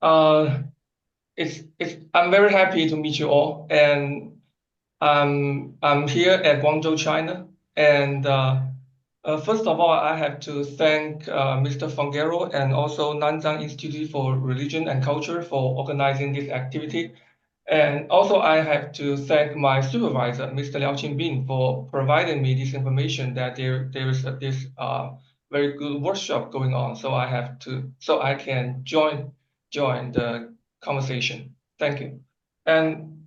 I'm very happy to meet you all, and I'm here at Guangzhou, China. And first of all, I have to thank Mr. Fongero and also Nanzang Institute for Religion and Culture for organizing this activity. And also, I have to thank my supervisor, Mr. Liao Qingbin, for providing me this information that there is this very good workshop going on. So I can join the conversation. Thank you. And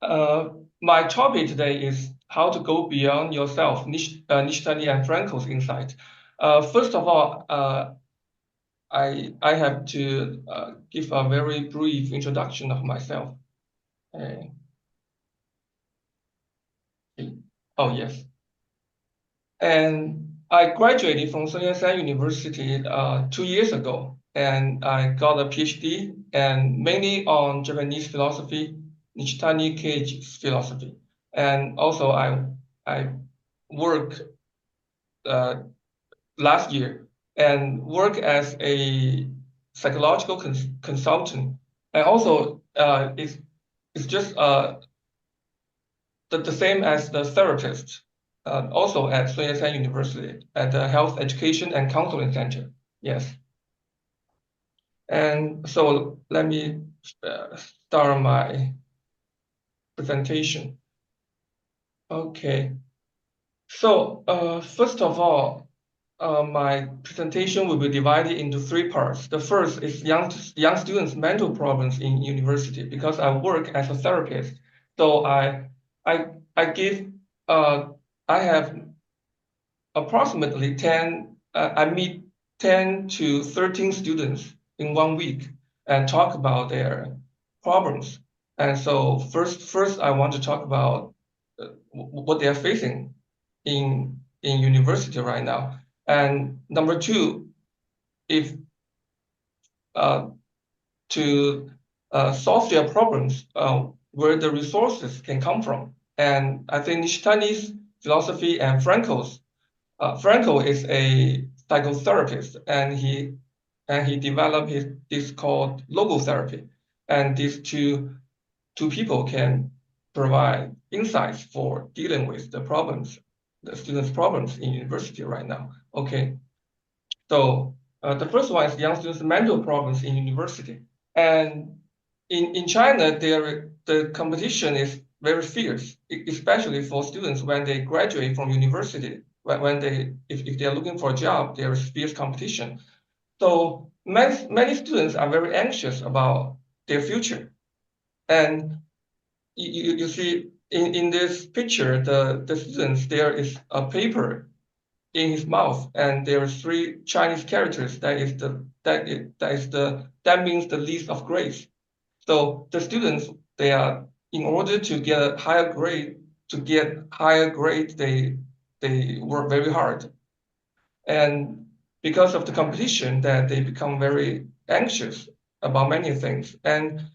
my topic today is how to go beyond yourself, Nishitani and Frankel's insight. First of all, I have to give a very brief introduction of myself. Oh, yes. And I graduated from Zhen University 2 years ago, and I got a PhD, and mainly on Japanese philosophy, Nishitani Cage philosophy. And also I worked last year and work as a psychological consultant. And also it's just the same as the therapist, also at ZHANG University at the Health Education and Counseling Center. Yes. And so let me start my presentation. Okay. So first of all, my presentation will be divided into 3 parts. The first is young students' mental problems in university, because I work as a therapist. So I have approximately 10. I meet 10 to 13 students in 1 week and talk about their problems. And so first I want to talk about what they are facing in university right now. And number 2, if to solve their problems, where the resources can come from. And I think Nishitani's philosophy and Frankel's. Frankel is a psychotherapist, and he developed this called logotherapy. And these two people can provide insights for dealing with the problems, the students' problems in university right now. Okay, so the first one is young students' mental problems in university. And in China, the competition is very fierce, especially for students when they graduate from university. If they're looking for a job, there is fierce competition. So many students are very anxious about their future. And you see in this picture, the students, there is a paper in his mouth, and there are 3 Chinese characters. That means the least of grades. So the students, they are, in order to get a higher grade, they work very hard. And because of the competition, that they become very anxious about many things. And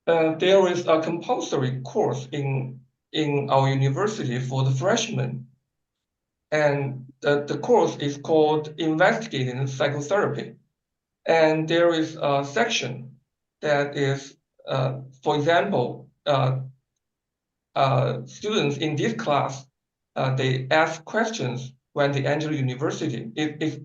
there is a compulsory course in our university for the freshmen. And the course is called Investigating Psychotherapy. And there is a section that is, for example, students in this class, they ask questions when they enter university. It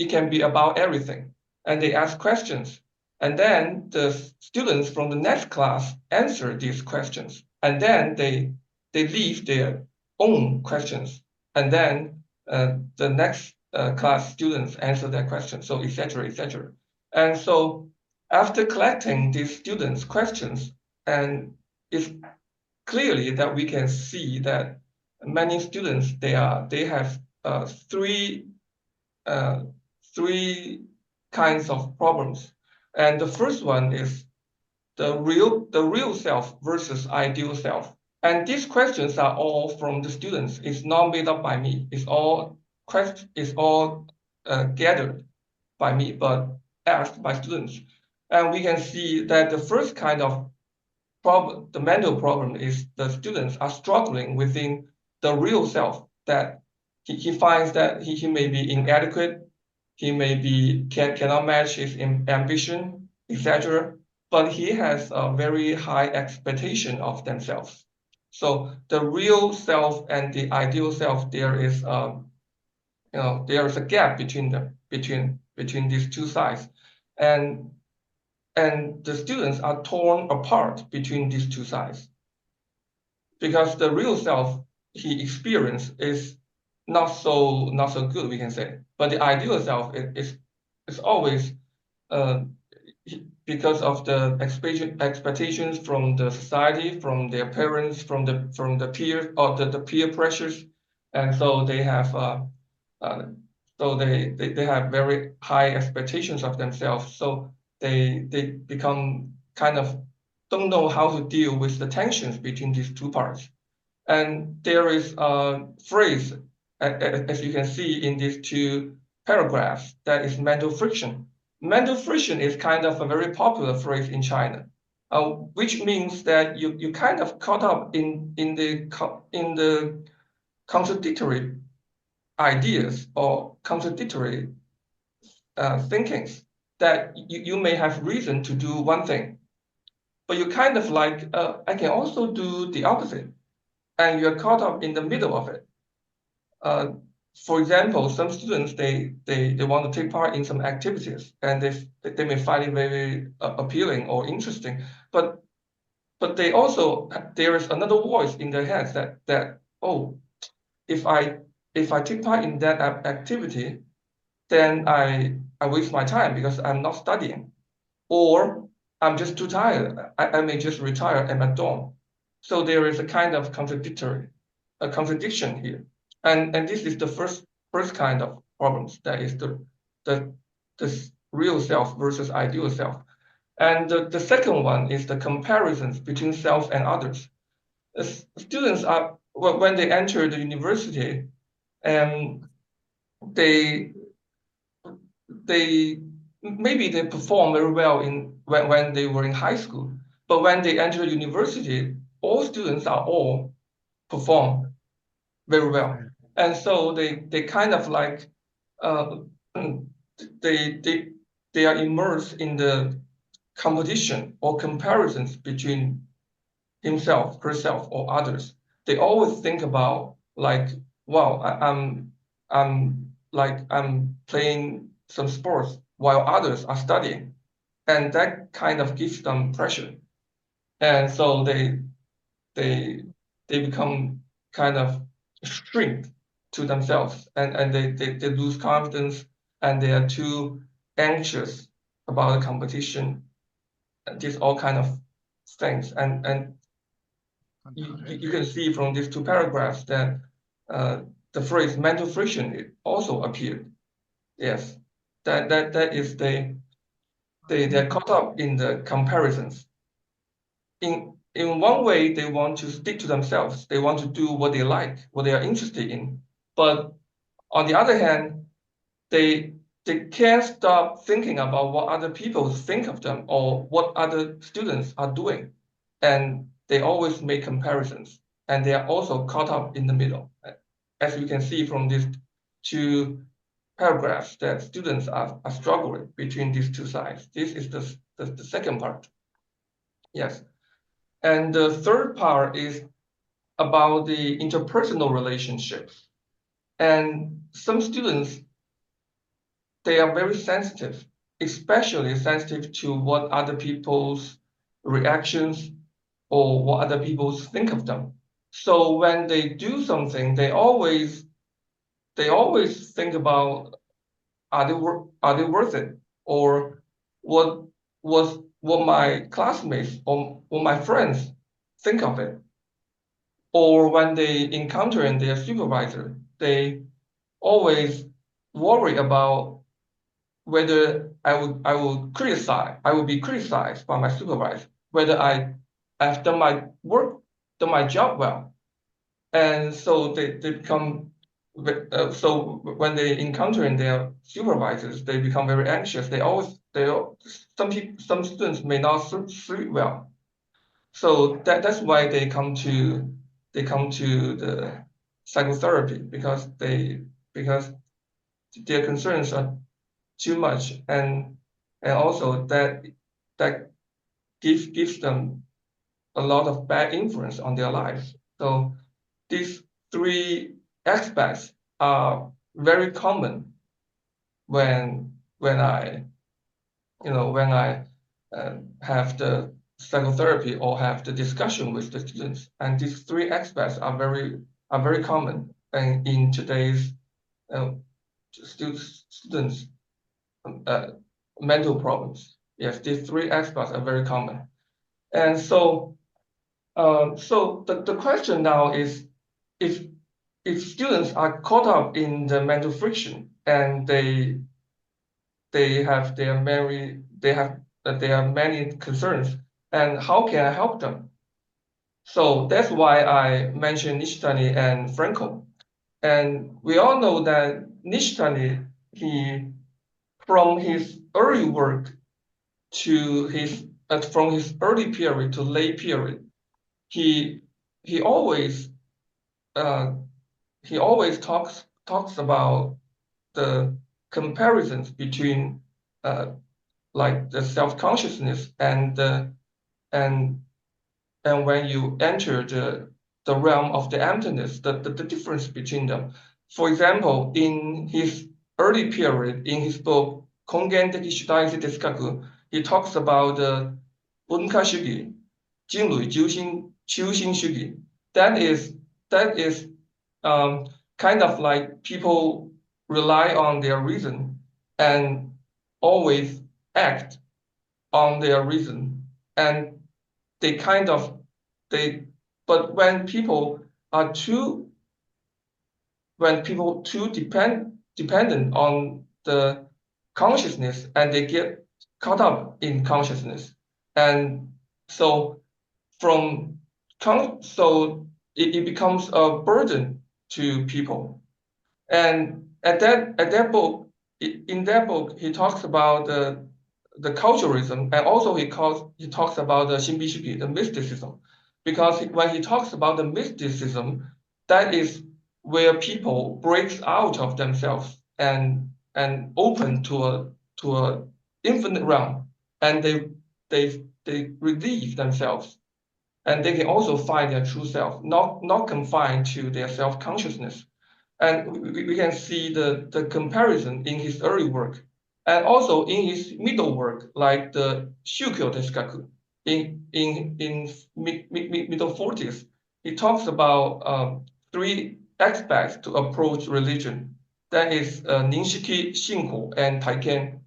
can be about everything. And they ask questions. And then the students from the next class answer these questions. And then they leave their own questions. And then the next class students answer their questions, so etc., etc. And so after collecting these students' questions, and it's clearly that we can see that many students, they have 3 kinds of problems. And the first one is the real self versus ideal self. And these questions are all from the students. It's not made up by me. It's all gathered by me, but asked by students. And we can see that the first kind of problem, the mental problem, is the students are struggling within the real self, that he finds that he may be inadequate, he may be cannot match his ambition, etc. but he has a very high expectation of themselves. So the real self and the ideal self, there is there is a gap between them, between these two sides, and the students are torn apart between these two sides, because the real self he experienced is not so good, we can say, but the ideal self is always uh, because of the expectations from the society, from their parents, from the peers, or the peer pressures, and so they have uh, they have very high expectations of themselves. So they become kind of don't know how to deal with the tensions between these two parts. And there is a phrase, as you can see in these two paragraphs, that is mental friction. Mental friction is kind of a very popular phrase in China, which means that you kind of caught up in the contradictory ideas or contradictory thinkings, that you may have reason to do one thing, but you kind of like, I can also do the opposite, and you're caught up in the middle of it. For example, some students, they want to take part in some activities, and they may find it very appealing or interesting, but they also, there is another voice in their heads that oh, if I take part in that activity, then I waste my time because I'm not studying, or I'm just too tired. I may just retire at my dorm. So there is a kind of a contradiction here. And this is the first kind of problems, that is the real self versus ideal self. And the second one is the comparisons between self and others. Students are, when they enter the university, and they they maybe they perform very well when they were in high school, but when they enter university, all students are all perform very well, and so they kind of like uh, they they they are immersed in the competition or comparisons between himself, herself, or others. They always think about like, wow, I'm playing some sports while others are studying, and that kind of gives them pressure, and so they they become kind of shrink to themselves, and they lose confidence, and they are too anxious about the competition, and these all kind of things, and you can see from these two paragraphs that the phrase mental friction also appeared. Yes, that is they're caught up in the comparisons. In one way, they want to stick to themselves. They want to do what they like, what they are interested in. But on the other hand, they can't stop thinking about what other people think of them or what other students are doing. And they always make comparisons. And they are also caught up in the middle. As you can see from these two paragraphs, that students are struggling between these two sides. This is the second part. Yes. And the third part is about the interpersonal relationships. And some students, they are very sensitive, especially sensitive to what other people's reactions or what other people think of them. So when they do something, they always think about, are they worth it, or what what my classmates or my friends think of it. Or when they encounter their supervisor, they always worry about whether I will be criticized by my supervisor, whether I've done my work, done my job well. And so they become, so when they encounter their supervisors, they become very anxious. Some students may not sleep well. So that's why they come to the psychotherapy, because their concerns are too much, and also that gives them a lot of bad influence on their lives. So these three aspects are very common when I have the psychotherapy or have the discussion with the students, and these three aspects are very common and in today's uh, students uh, mental problems. Yes, these three aspects are very common, and so the question now is if students are caught up in the mental friction and they have many concerns, and how can I help them? So that's why I mentioned Nishitani and Frankel. And we all know that Nishitani, from his early work to from his early period to late period, he he always uh, he always talks about the comparisons between uh, like the self-consciousness and and when you enter the realm of the emptiness, the difference between them. For example, in his early period, in his book Kongen Deki Shudaisi Desukaku, he talks about the Bunka Shugi, Jinrui Kyushin Shugi. That is kind of like people rely on their reason and always act on their reason, and they kind of they but when people too dependent on the consciousness and they get caught up in consciousness, and so from so it becomes a burden to people. And at that book, in that book, he talks about the culturalism, and also he talks about the Shinbishuki, the mysticism, because when he talks about the mysticism, that is where people breaks out of themselves and open to a infinite realm, and they relieve themselves, and they can also find their true self, not confined to their self consciousness. And we can see the comparison in his early work and also in his middle work, like the Shukyo Desukaku in middle 40s. He talks about three aspects to approach religion. That is Ninshiki, Shinku, and Taiken.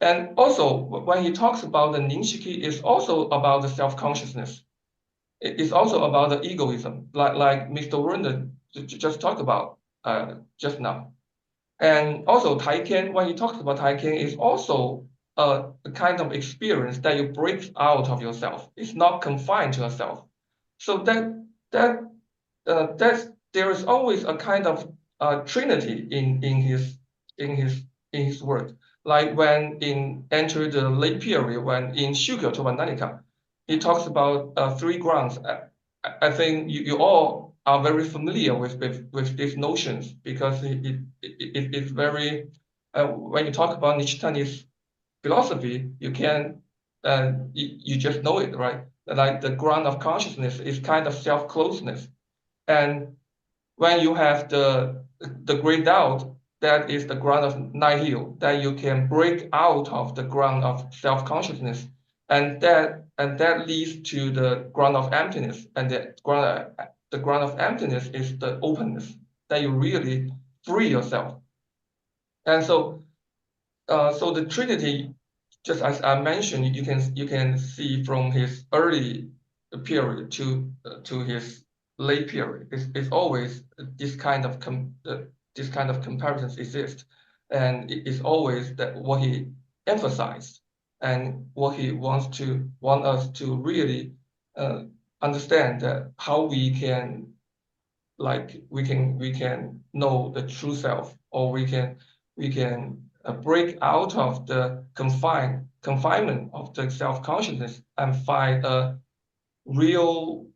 And also, when he talks about the Ninshiki, it's also about the self-consciousness. It's also about the egoism, like Mr. Werner just talked about just now. And also Taiken, when he talks about Taiken, is also a kind of experience that you break out of yourself. It's not confined to yourself. So that that's there is always a kind of trinity in his work. Like when in enter the late period, when in Shukyo to Nanika, he talks about three grounds. I think you all are very familiar with these notions because it's very when you talk about Nishitani's philosophy, you just know it, right? Like the ground of consciousness is kind of self-closeness, and when you have the great doubt, that is the ground of nihil, that you can break out of the ground of self-consciousness, and that leads to the ground of emptiness, and the ground of emptiness is the openness, that you really free yourself. And so the Trinity, just as I mentioned, you can see from his early period to his late period. It's always this kind of comparisons exist, and it's always that what he emphasized and what he want us to really understand, that how we can know the true self, or we can break out of the confinement of the self-consciousness and find a real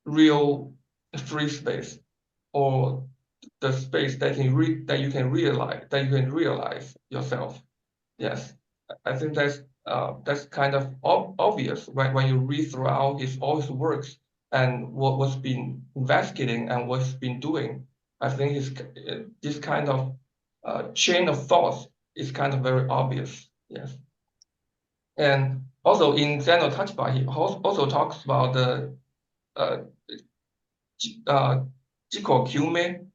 free space, or the space that you can realize yourself. Yes, I think that's kind of obvious when you read throughout all his works and what was been investigating and what's been doing. I think this kind of chain of thoughts is kind of very obvious. Yes. And also in Zen no Tachba, he also talks about the uh, Jiko Kyume.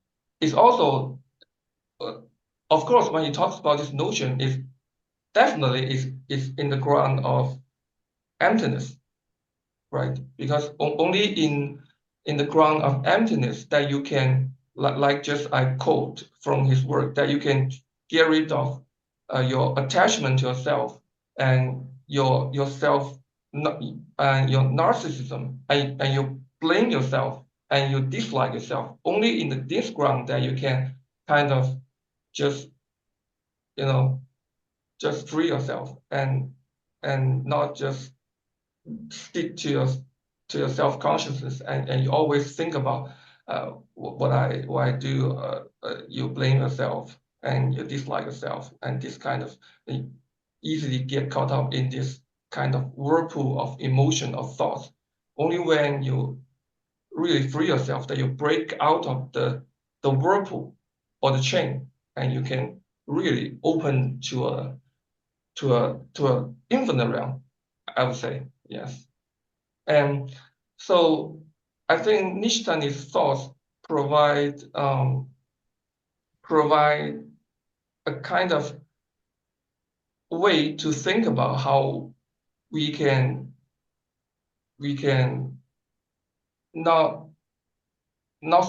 It's also, of course, when he talks about this notion, is definitely is in the ground of emptiness, right? Because only in the ground of emptiness that you can, like just I quote from his work, that you can get rid of your attachment to yourself and your self and your narcissism and you blame yourself and you dislike yourself. Only in this ground that you can kind of just you know just free yourself and not just stick to your self-consciousness and you always think about what I do. You blame yourself and you dislike yourself and this kind of you easily get caught up in this kind of whirlpool of emotion of thoughts. Only when you really free yourself that you break out of the whirlpool or the chain and you can really open to a infinite realm, I would say. Yes. And so I think Nishitani's thoughts provide a kind of way to think about how we can not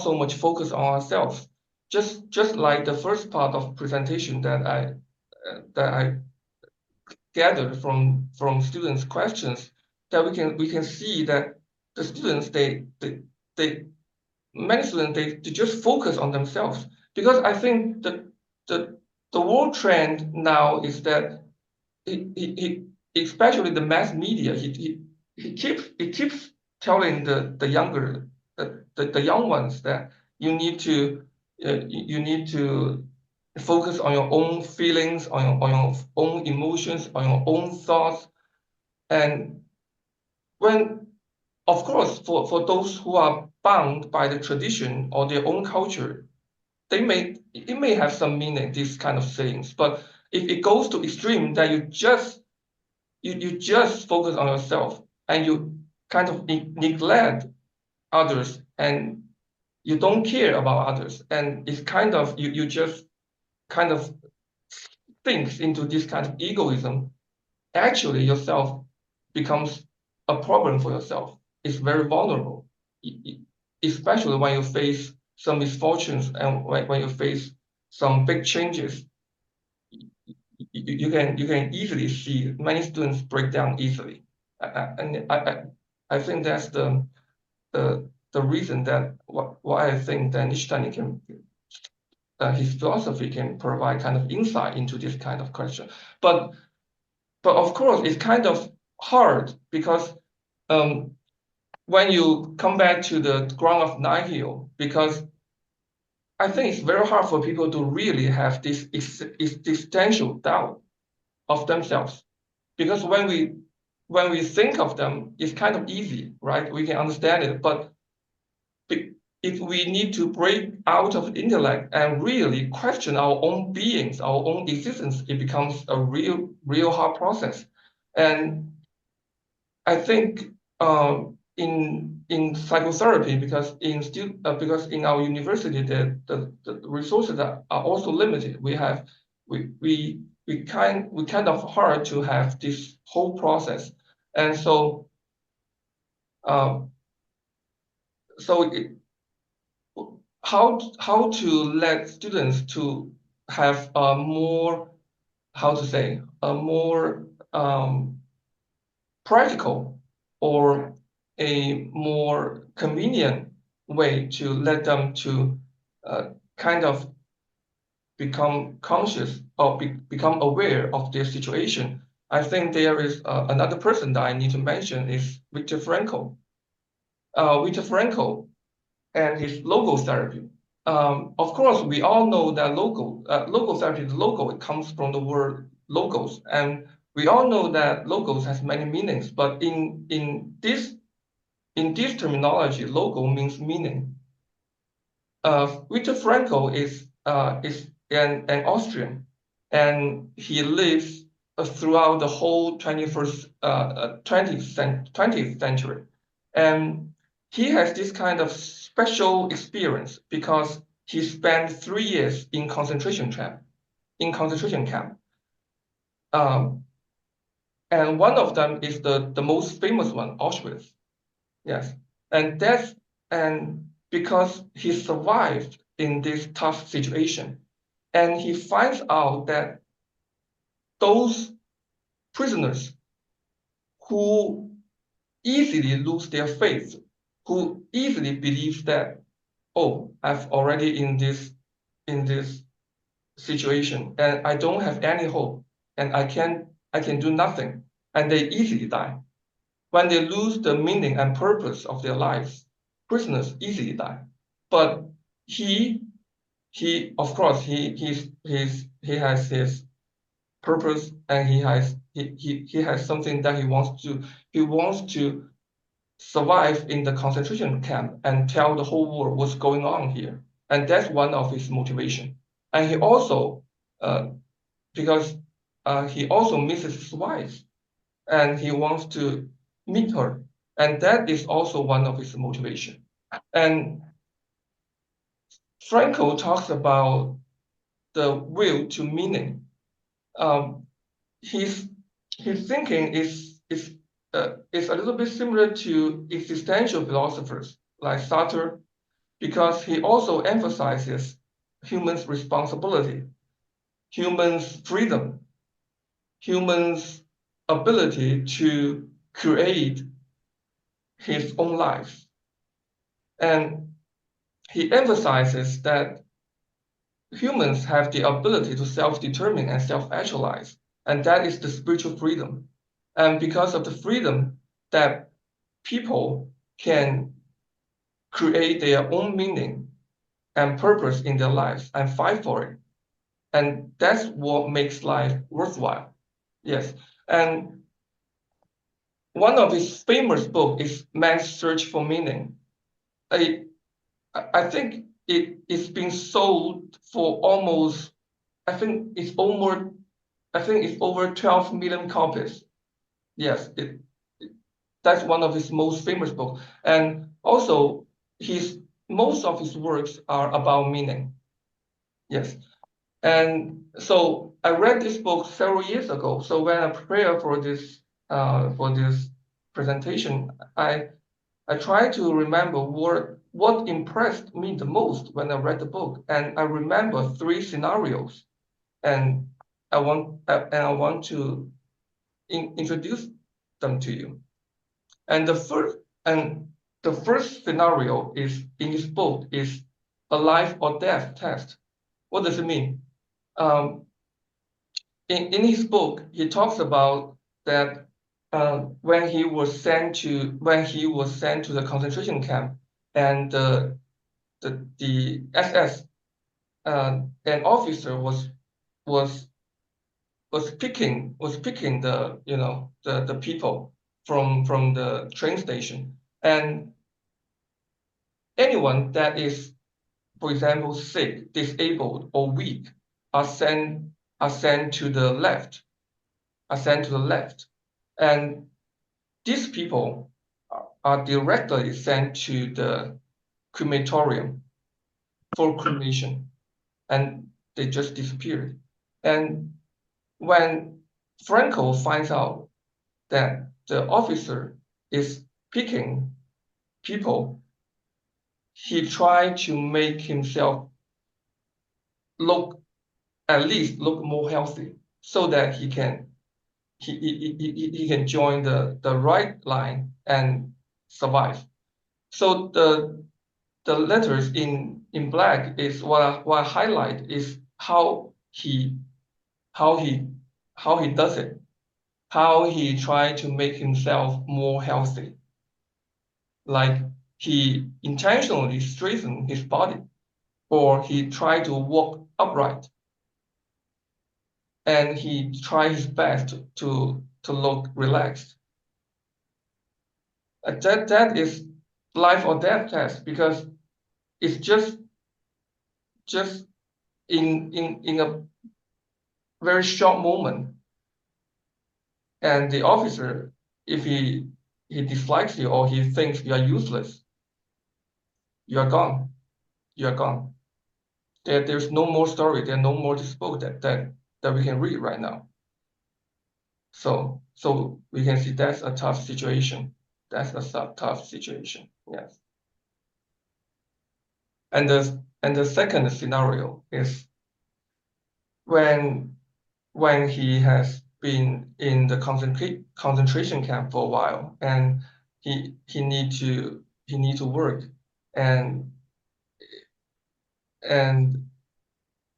so much focus on ourselves. Just like the first part of presentation that I gathered from students' questions, that we can see that the students they many students they just focus on themselves, because I think the the world trend now is that he especially the mass media he keeps telling the younger the young ones that you need to you need to focus on your own feelings, on your own emotions, on your own thoughts. And when, of course, for those who are bound by the tradition or their own culture, it may have some meaning, these kind of sayings. But if it goes to extreme that you just focus on yourself and you kind of neglect others and you don't care about others, and it's kind of you just kind of thinks into this kind of egoism, actually yourself becomes a problem for yourself. It's very vulnerable, especially when you face some misfortunes and when you face some big changes. You can easily see many students break down easily, and I think that's the reason that why I think that Nishitani can his philosophy can provide kind of insight into this kind of question. But of course, it's kind of hard because um, when you come back to the ground of nihil, because I think it's very hard for people to really have this existential doubt of themselves. Because when we think of them, it's kind of easy, right? We can understand it. But if we need to break out of intellect and really question our own beings, our own existence, it becomes a real hard process. And I think in psychotherapy, because because in our university the resources are also limited. We kind of hard to have this whole process, and so um, so it, how to let students to have a more, how to say, a more practical or a more convenient way to let them to kind of become conscious or become aware of their situation. I think there is another person that I need to mention is Viktor Frankl. Viktor Frankl and his logotherapy. Of course, we all know that logotherapy, the logo, it comes from the word logos, and We all know that logos has many meanings, but in this terminology, logo means meaning. Viktor Frankl is an Austrian, and he lives throughout the whole 20th century, and he has this kind of special experience because he spent 3 years in concentration camp. And one of them is the most famous one, Auschwitz. Yes, and because he survived in this tough situation, and he finds out that those prisoners who easily lose their faith, who easily believe that, oh, I've already in this situation and I don't have any hope and I can do nothing, and they easily die. When they lose the meaning and purpose of their lives, prisoners easily die. But he of course he has his purpose, and he has something that he wants to survive in the concentration camp and tell the whole world what's going on here, and that's one of his motivation. And he also because he also misses his wife, and he wants to meet her, and that is also one of his motivation. And Frankl talks about the will to meaning. Um, his thinking is a little bit similar to existential philosophers like Sartre, because he also emphasizes humans' responsibility, humans' freedom, humans' ability to create his own life. And he emphasizes that humans have the ability to self-determine and self-actualize, and that is the spiritual freedom. And because of the freedom, that people can create their own meaning and purpose in their lives and fight for it. And that's what makes life worthwhile. Yes. And one of his famous books is Man's Search for Meaning. I think it's been sold for almost, I think it's over 12 million copies. Yes, that's one of his most famous books. And also most of his works are about meaning. Yes. And so I read this book several years ago. So when I prepared for this presentation, I try to remember what impressed me the most when I read the book, and I remember 3 scenarios, and I want to introduce them to you. And the first scenario is in his book is a life or death test. What does it mean? In his book, he talks about that when he was sent to the concentration camp, and the SS, an officer was picking the people from the train station, and anyone that is, for example, sick, disabled, or weak are sent to the left, and these people are directly sent to the crematorium for cremation, and they just disappeared. And when Franco finds out that the officer is picking people, he tried to make himself at least look more healthy, so that he can join the right line and survive. So the letters in black is what I highlight is how he does it, how he tried to make himself more healthy. Like he intentionally straightened his body, or he tried to walk upright. and he tried his best to look relaxed. That is life or death test, because it's just in a very short moment, and the officer, if he dislikes you or he thinks you are useless, you are gone. You are gone. There's no more story. There's no more dispute that we can read right now. So we can see that's a tough situation. That's a tough situation. Yes. And the second scenario is when he has been in the concentration camp for a while, and he need to work, and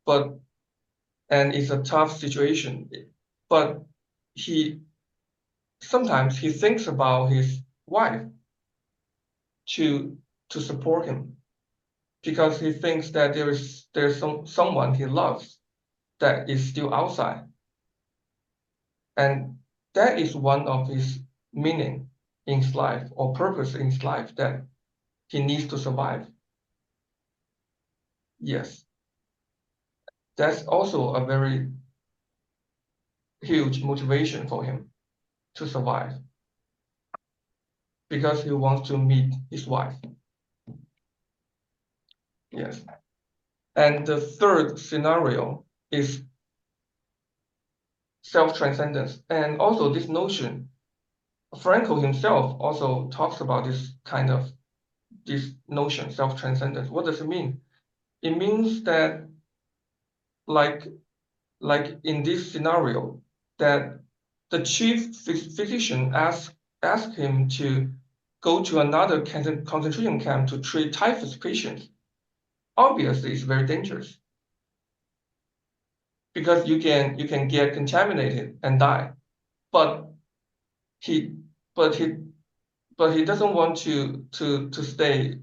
but it's a tough situation, but sometimes he thinks about his wife to support him, because he thinks that there's someone he loves that is still outside, and that is one of his meaning in his life, or purpose in his life, that he needs to survive. Yes, that's also a very huge motivation for him to survive, because he wants to meet his wife. Yes. And the third scenario is self-transcendence. And also this notion, Frankel himself also talks about this notion, self-transcendence. What does it mean? It means that, like in this scenario, that the chief physician asked him to go to another concentration camp to treat typhus patients. Obviously, it's very dangerous, because you can get contaminated and die. But he doesn't want to stay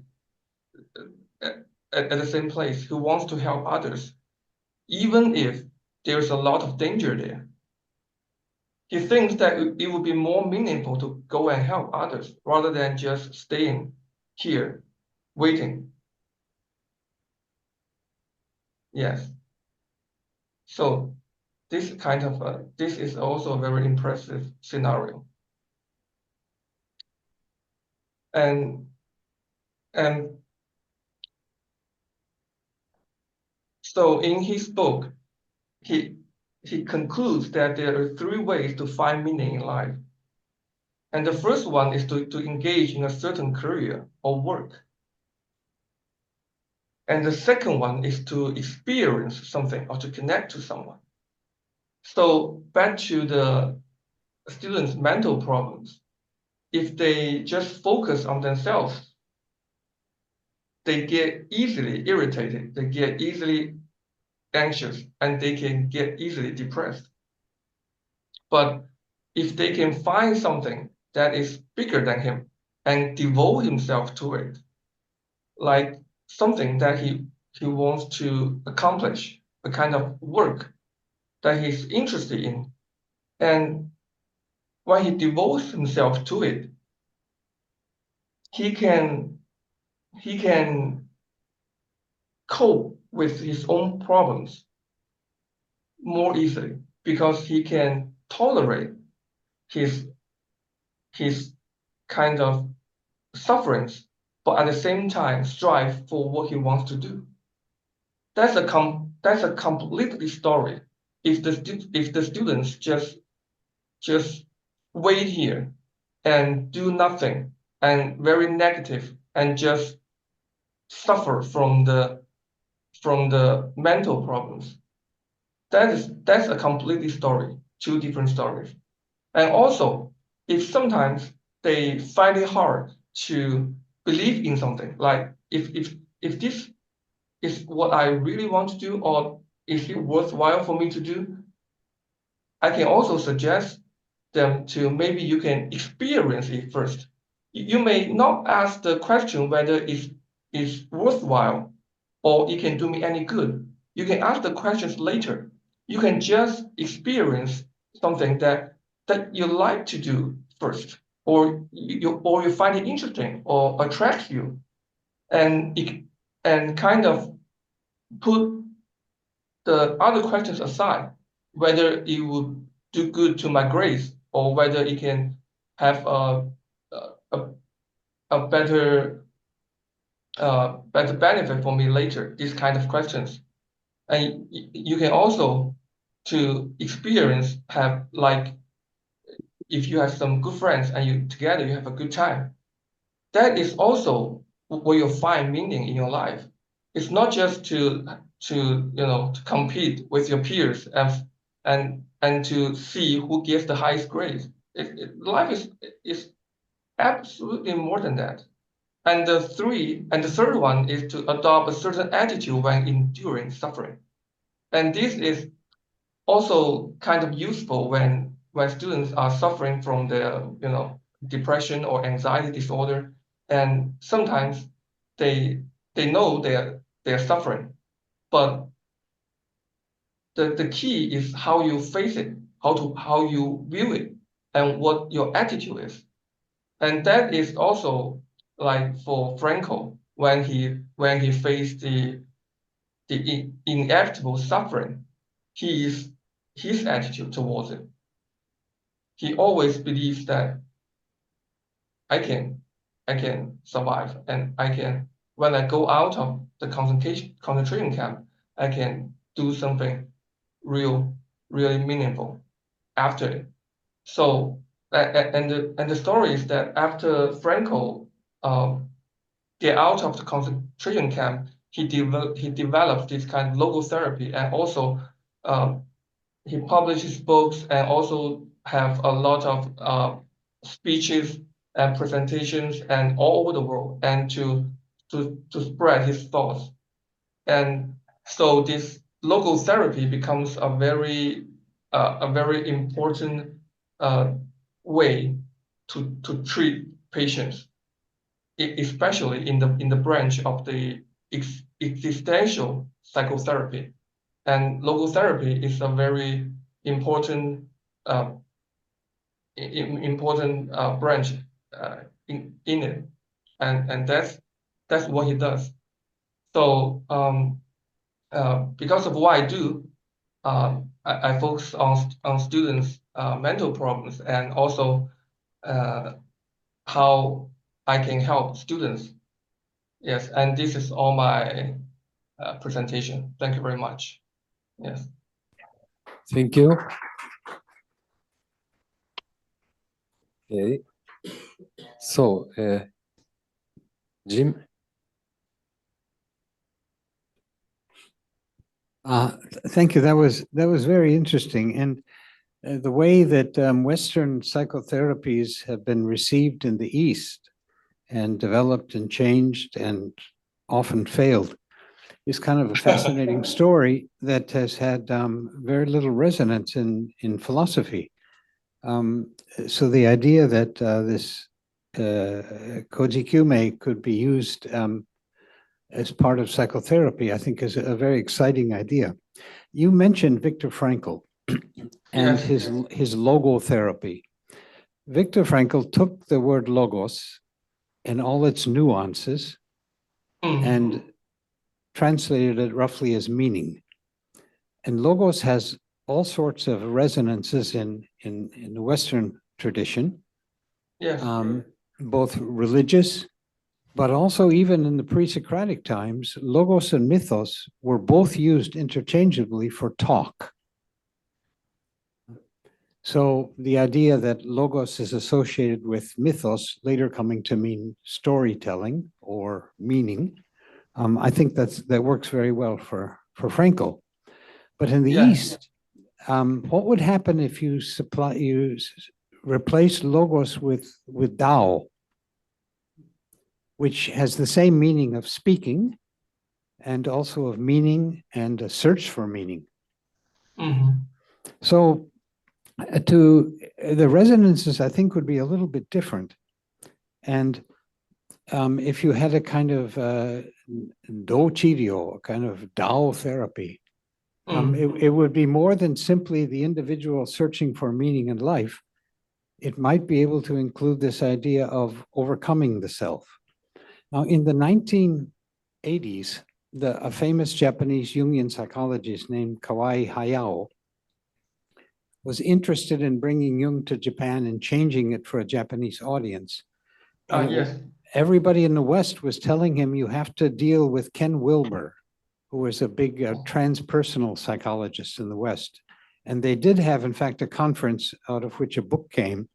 at the same place. He wants to help others, even if there's a lot of danger there. He thinks that it would be more meaningful to go and help others rather than just staying here waiting. Yes. So this is also a very impressive scenario. And so in his book, he concludes that there are three ways to find meaning in life. And the first one is to engage in a certain career or work. And the second one is to experience something or to connect to someone. So back to the students' mental problems. If they just focus on themselves, they get easily irritated, they get easily anxious, and they can get easily depressed. But if they can find something that is bigger than him and devote himself to it, like something that he wants to accomplish, a kind of work that he's interested in, and when he devotes himself to it, he can cope with his own problems more easily, because he can tolerate his kind of sufferings, but at the same time strive for what he wants to do. That's a completely story. If the students just wait here and do nothing and very negative and just suffer from the mental problems, that's a completely story, two different stories. And also, if sometimes they find it hard to believe in something, like if this is what I really want to do, or is it worthwhile for me to do, I can also suggest them to maybe you can experience it first. You may not ask the question whether it's worthwhile or it can do me any good. You can ask the questions later. You can just experience something that you like to do first, or you find it interesting or attracts you, and kind of put the other questions aside, whether it would do good to my grades or whether it can have a, a better better benefit for me later. These kind of questions, and you can also to experience have like if you have some good friends and you together you have a good time. That is also where you find meaning in your life. It's not just to compete with your peers and to see who gets the highest grades. Life is absolutely more than that. And the third one is to adopt a certain attitude when enduring suffering. And this is also kind of useful when students are suffering from the depression or anxiety disorder, and sometimes they know they're suffering, but the key is how you face it, how you view it, and what your attitude is. And that is also like for Frankel when he faced the inevitable suffering, his attitude towards it. He always believes that I can survive, and when I go out of the concentration camp, I can do something really meaningful after it. So and the story is that after Franco get out of the concentration camp, he developed this kind of logotherapy, and also um, he publishes books and also have a lot of speeches and presentations and all over the world, and to spread his thoughts. And so this logotherapy becomes a very important way to treat patients, especially in the branch of the existential psychotherapy. And logotherapy is a very important uh, branch in it, and that's what he does. So because of what I do, I focus on students' mental problems, and also how I can help students. Yes, and this is all my presentation. Thank you very much. Yes. Thank you. Okay. So, Jim? Thank you. That was very interesting. And the way that Western psychotherapies have been received in the East and developed and changed and often failed is kind of a fascinating story that has had very little resonance in philosophy. So the idea that this koji kyume could be used as part of psychotherapy, I think is a very exciting idea. You mentioned Viktor Frankl and Yes. his logotherapy. Viktor Frankl took the word logos and all its nuances and translated it roughly as meaning. And logos has all sorts of resonances in the Western tradition, Yes. both religious, but also even in the pre-Socratic times, logos and mythos were both used interchangeably for talk. So the idea that logos is associated with mythos, later coming to mean storytelling or meaning, I think that works very well for Frankl. But in the East, what would happen if you replace logos with Tao, which has the same meaning of speaking and also of meaning and a search for meaning? So the resonances, I think, would be a little bit different. And if you had a kind of do chirio, a kind of Tao therapy, It would be more than simply the individual searching for meaning in life. It might be able to include this idea of overcoming the self. Now, in the 1980s, a famous Japanese Jungian psychologist named Kawai Hayao was interested in bringing Jung to Japan and changing it for a Japanese audience. Yes. Everybody in the West was telling him, you have to deal with Ken Wilber, who was a big transpersonal psychologist in the West. And they did have, in fact, a conference out of which a book came.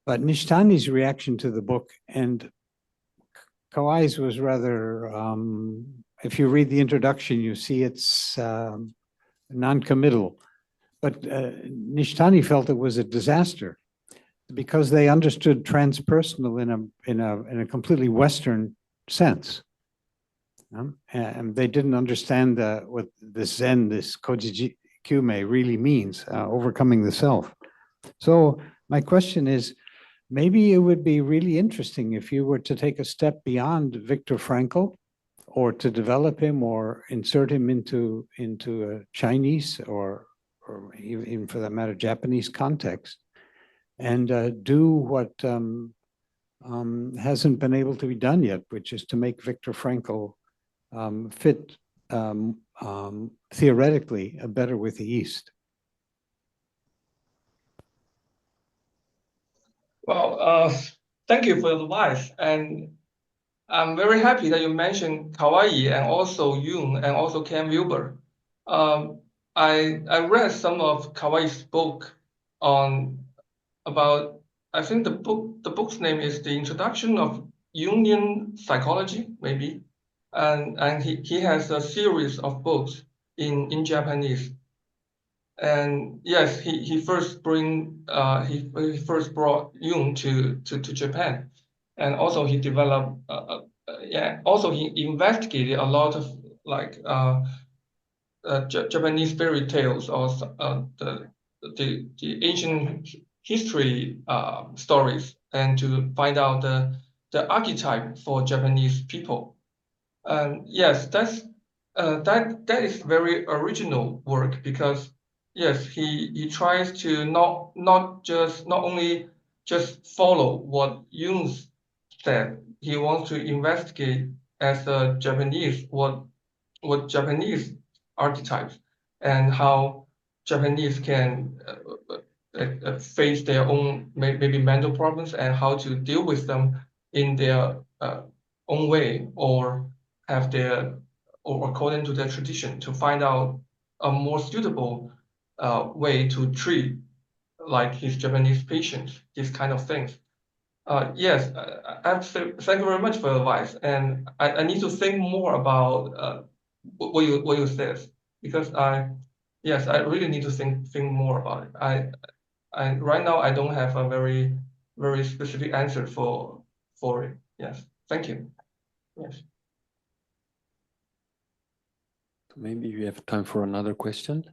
But Nishitani's reaction to the book and Kawai's was rather, if you read the introduction, you see it's non-committal. But Nishitani felt it was a disaster because they understood transpersonal in a completely Western sense. And they didn't understand what the Zen, this Koji Kyume really means, overcoming the self. So my question is, maybe it would be really interesting if you were to take a step beyond Viktor Frankl, or to develop him or insert him into a Chinese or even for that matter, Japanese context, and do what hasn't been able to be done yet, which is to make Viktor Frankl fit theoretically better with the East. Well, thank you for the advice, and I'm very happy that you mentioned Kawai and also Jung and also Ken Wilber. I read some of Kawai's book about, I think the book's name is The Introduction of Jungian Psychology, maybe, and he has a series of books in Japanese. And yes, he first brought Jung to Japan, and also he developed also he investigated a lot of like Japanese fairy tales or the ancient history stories, and to find out the archetype for Japanese people. Yes, that is very original work, because yes, he tries to not only just follow what Jung said. He wants to investigate as a Japanese what Japanese archetypes and how Japanese can face their own maybe mental problems, and how to deal with them in their own way, or have or according to their tradition, to find out a more suitable way to treat like his Japanese patients, these kind of things. Yes, I have to say thank you very much for your advice, and I need to think more about what you said, because I really need to think more about it. I right now I don't have a very specific answer for it. Yes, thank you. Yes. Maybe we have time for another question.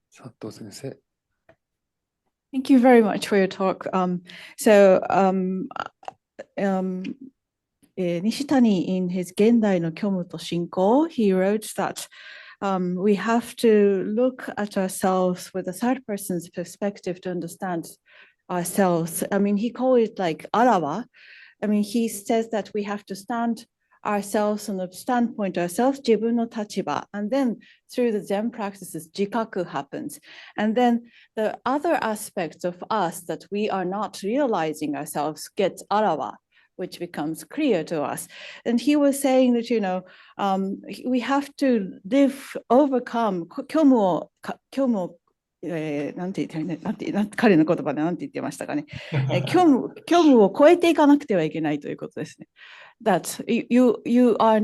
Sato sensei. Thank you very much for your talk. Nishitani, in his Gendai no Kyomu to Shinko, he wrote that we have to look at ourselves with a third person's perspective to understand ourselves. I mean, he called it like arawa. I mean, he says that we have to stand ourselves on the standpoint ourselves, jibun no tachiba, and then through the Zen practices, jikaku happens. And then the other aspects of us that we are not realizing ourselves gets arawa, which becomes clear to us. And he was saying that, you know, we have to overcome kyomu なんて彼の言葉で何て言ってましたかね。虚無を超えていかなくてはいけないということですね。That you are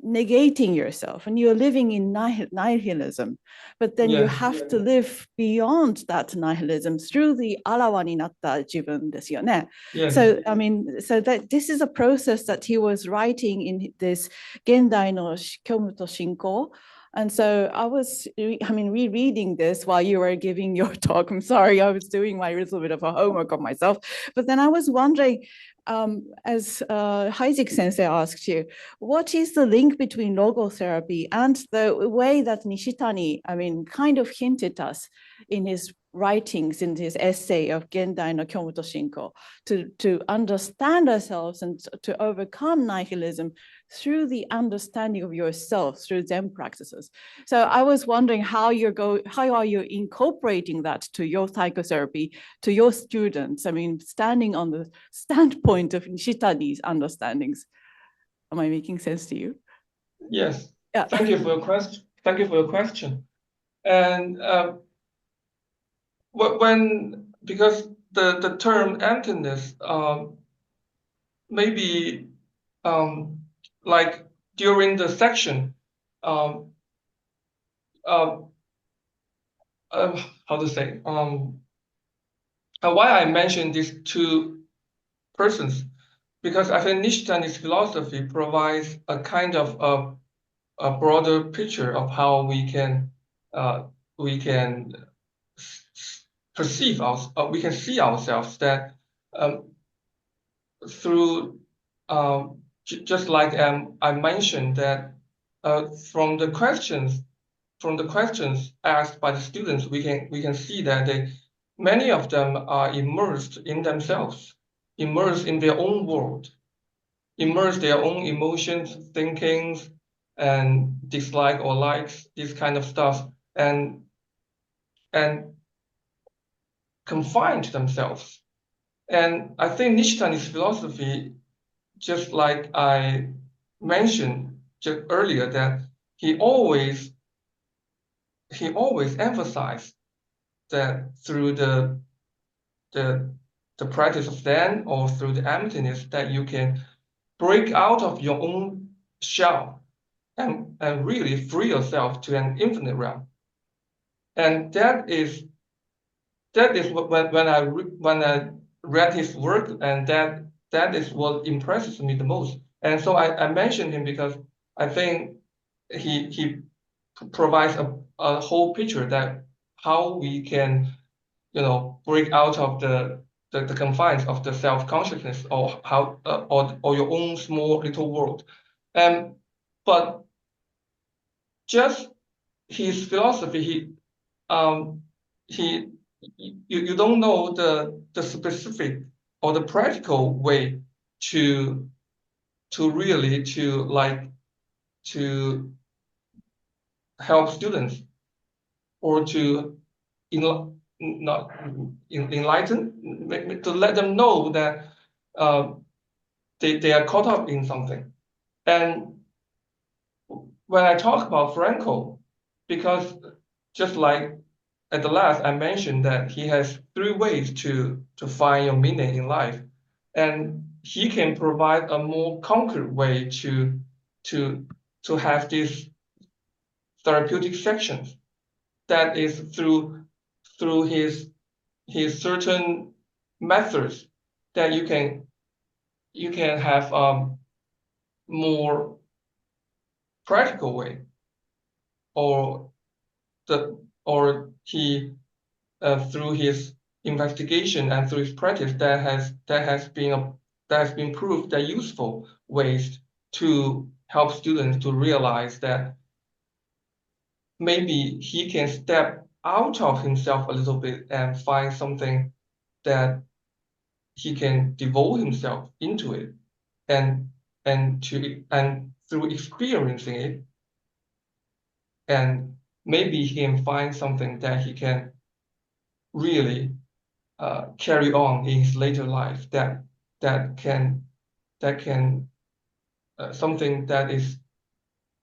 negating yourself and you're living in nihilism, but then you have to live beyond that nihilism through the あらわになった自分ですよね。So I mean, so that this is a process that he was writing in this 現代の虚無と信仰. And so I was, rereading this while you were giving your talk. I'm sorry, I was doing my little bit of a homework on myself. But then I was wondering, as Heisik Sensei asked you, what is the link between logotherapy and the way that Nishitani, kind of hinted us in his writings, in his essay of Gendai no Kyomuto Shinko, to understand ourselves and to overcome nihilism through the understanding of yourself through Zen practices. So I was wondering how are you incorporating that to your psychotherapy, to your students? Standing on the standpoint of Nishitani's understandings. Am I making sense to you? Yes. Yeah. Thank you for your question. Thank you for your question. And because the term emptiness, maybe like during the section, how to say, why I mentioned these two persons, because I think Nishitani's philosophy provides a kind of a broader picture of how we can perceive we can see ourselves, that through just like I mentioned that from the questions asked by the students, we can see that many of them are immersed in themselves, immersed in their own world, immersed their own emotions, thinkings, and dislike or likes, this kind of stuff, and confined themselves. And I think Nishitani's philosophy, just like I mentioned just earlier, that he always emphasized that through the practice of Zen or through the emptiness, that you can break out of your own shell and really free yourself to an infinite realm. And that is what when I read his work, and that is what impresses me the most. And so I mentioned him because I think he provides a whole picture that how we can, break out of the confines of the self-consciousness, or how or your own small little world. But just his philosophy, you don't know the specific or the practical way to really to help students, or to enlighten, to let them know that they are caught up in something. And when I talk about Franco, because just like at the last, I mentioned that he has 3 ways to find your meaning in life, and he can provide a more concrete way to have these therapeutic sections. That is through his certain methods that you can have more practical way, or he through his investigation and through his practice that has been proved that useful ways to help students to realize that maybe he can step out of himself a little bit and find something that he can devote himself into it, and through experiencing it, and maybe he can find something that he can really carry on in his later life, that can something that is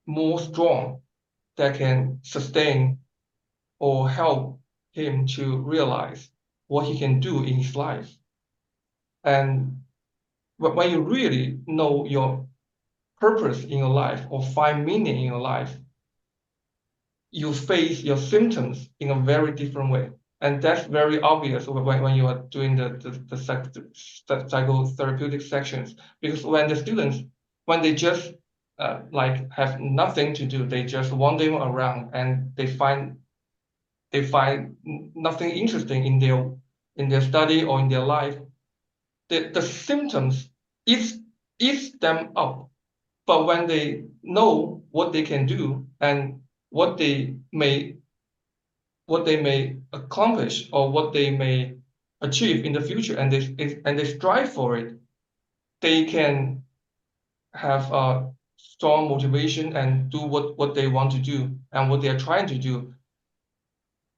more strong, that can sustain or help him to realize what he can do in his life. And when you really know your purpose in your life, or find meaning in your life, you face your symptoms in a very different way. And that's very obvious when you are doing the psychotherapeutic sections, because when the students, when they just like have nothing to do, they just wandering around, and they find nothing interesting in their study or in their life, the symptoms eats them up. But when they know what they can do and what they may accomplish or what they may achieve in the future, and they strive for it, they can have a strong motivation and do what they want to do and what they are trying to do.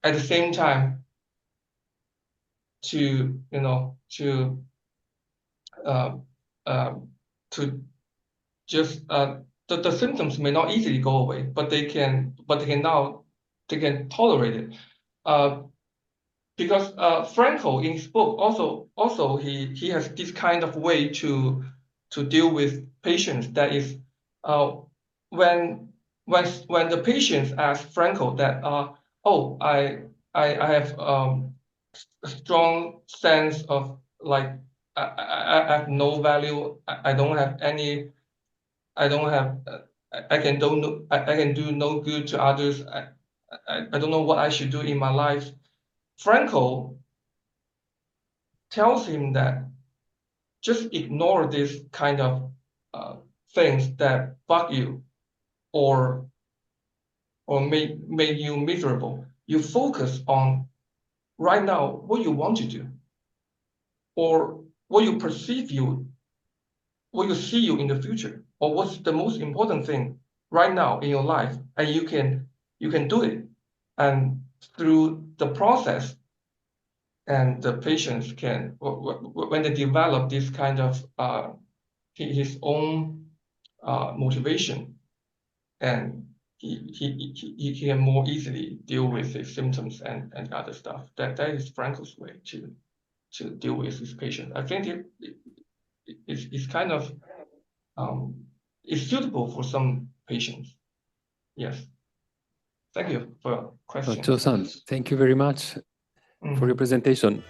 At the same time, to just the symptoms may not easily go away, but they can tolerate it. Because Franco in his book also he has this kind of way to deal with patients, that is when the patients ask Franco that oh, I have a strong sense of like I have no value, I don't have any, I don't have I can do no good to others, I don't know what I should do in my life. Franco tells him that just ignore this kind of things that bug you or make you miserable. You focus on right now what you want to do, or what you see you in the future, or what's the most important thing right now in your life, and you can do it. And through the process, and the patients can, when they develop this kind of his own motivation, and he can more easily deal with his symptoms and other stuff. That is Franco's way to deal with his patient. I think it's kind of it's suitable for some patients. Yes. Thank you for your question. Cho-san, thank you very much for your presentation.